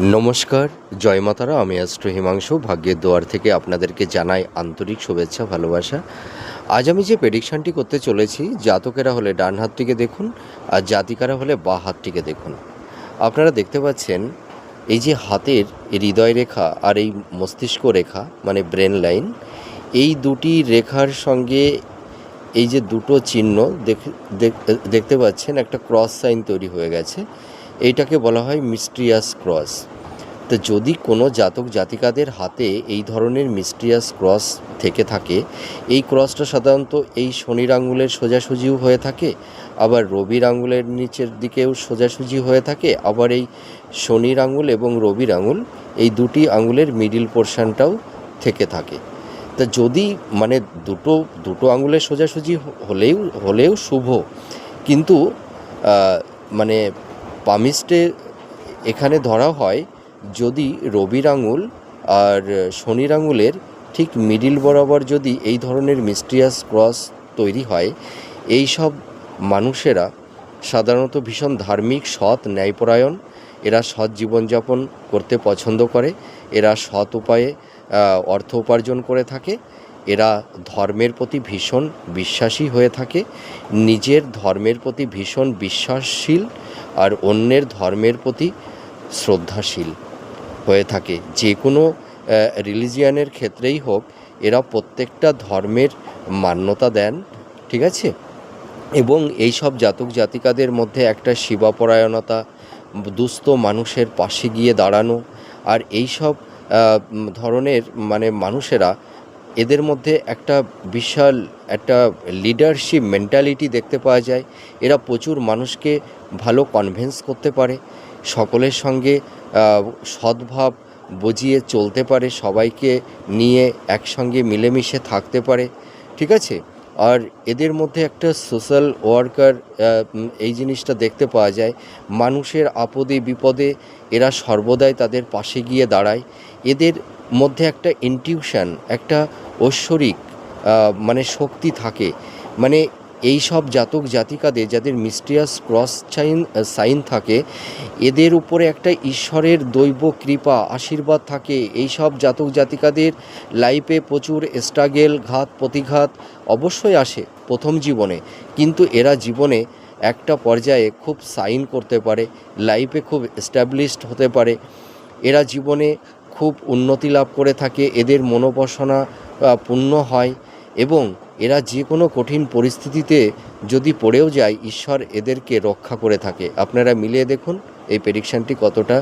নমস্কার, জয় মাতারা। আমি অ্যাস্ট্রো হিমাংশু, ভাগ্যের দুয়ার থেকে আপনাদেরকে জানাই আন্তরিক শুভেচ্ছা, ভালোবাসা। আজ আমি যে প্রেডিকশানটি করতে চলেছি, জাতকেরা হলে ডান হাতটিকে দেখুন আর জাতিকারা হলে বাঁ হাতটিকে দেখুন। আপনারা দেখতে পাচ্ছেন এই যে হাতের হৃদয় রেখা আর এই মস্তিষ্ক রেখা মানে ব্রেন লাইন, এই দুটি রেখার সঙ্গে এই যে দুটো চিহ্ন দেখতে পাচ্ছেন, একটা ক্রস সাইন তৈরি হয়ে গেছে। এইটাকে বলা হয় মিস্ট্রিয়াস ক্রস। তো যদি কোনো জাতক জাতিকাদের হাতে এই ধরনের মিস্ট্রিয়াস ক্রস থেকে থাকে, এই ক্রসটা সাধারণত এই শনির আঙুলের সোজাসুজিও হয়ে থাকে, আবার রবির আঙুলের নিচের দিকেও সোজাসুজি হয়ে থাকে, আবার এই শনির আঙুল এবং রবির আঙুল এই দুটি আঙুলের মিডিল পোর্শনটাও থেকে থাকে। তা যদি মানে দুটো আঙুলের সোজাসুজি হলেও শুভ, কিন্তু মানে পামিস্টে এখানে ধরা হয় যদি রবির আঙুল আর শনির আঙুলের ঠিক মিডিল বরাবর যদি এই ধরনের মিস্ট্রিয়াস ক্রস তৈরি হয়, এই সব মানুষেরা সাধারণত ভীষণ ধার্মিক, সৎ, ন্যায়পরায়ণ। এরা সৎ জীবনযাপন করতে পছন্দ করে, এরা সৎ উপায়ে অর্থ উপার্জন করে থাকে, এরা ধর্মের প্রতি ভীষণ বিশ্বাসী হয়ে থাকে, নিজের ধর্মের প্রতি ভীষণ বিশ্বাসশীল আর অন্যের ধর্মের প্রতি শ্রদ্ধাশীল হয়ে থাকে। যে কোনো রিলিজিয়ানের ক্ষেত্রেই হোক, এরা প্রত্যেকটা ধর্মের মান্যতা দেন, ঠিক আছে। এবং এই সব জাতক জাতিকাদের মধ্যে একটা সেবাপরায়ণতা, দুস্থ মানুষের পাশে গিয়ে দাঁড়ানো, আর এই সব ধরনের মানে মানুষেরা, এদের মধ্যে একটা বিশাল একটা লিডারশিপ মেন্টালিটি দেখতে পাওয়া যায়। এরা প্রচুর মানুষকে ভালো কনভিন্স করতে পারে, সকলের সঙ্গে সদ্ভাব বুঝিয়ে চলতে পারে, সবাইকে নিয়ে একসঙ্গে মিলেমিশে থাকতে পারে, ঠিক আছে। আর এদের মধ্যে একটা সোশ্যাল ওয়ার্কার এই জিনিসটা দেখতে পাওয়া যায়। মানুষের আপদে বিপদে এরা সর্বদাই তাদের পাশে গিয়ে দাঁড়ায়। এদের মধ্যে একটা ইনটিউশন, একটা ঐশ্বরিক মানে শক্তি থাকে। মানে এই সব জাতক জাতিকাদের যাদের মিস্ট্রিয়াস ক্রস সাইন থাকে, এদের উপরে একটা ঈশ্বরের দৈব কৃপা, আশীর্বাদ থাকে। এই সব জাতক জাতিকাদের লাইফে প্রচুর স্ট্রাগেল, ঘাত প্রতিঘাত অবশ্যই আসে প্রথম জীবনে, কিন্তু এরা জীবনে একটা পর্যায়ে খুব সাইন করতে পারে, লাইফে খুব এস্টাবলিশড হতে পারে, এরা জীবনে খুব উন্নতি লাভ করে থাকে, এদের মনোবাসনা পূর্ণ হয়, এবং এরা যে কোনো কঠিন পরিস্থিতিতে যদি পড়েও যায়, ঈশ্বর এদেরকে রক্ষা করে থাকে। আপনারা মিলিয়ে দেখুন এই প্রেডিকশানটি কতটা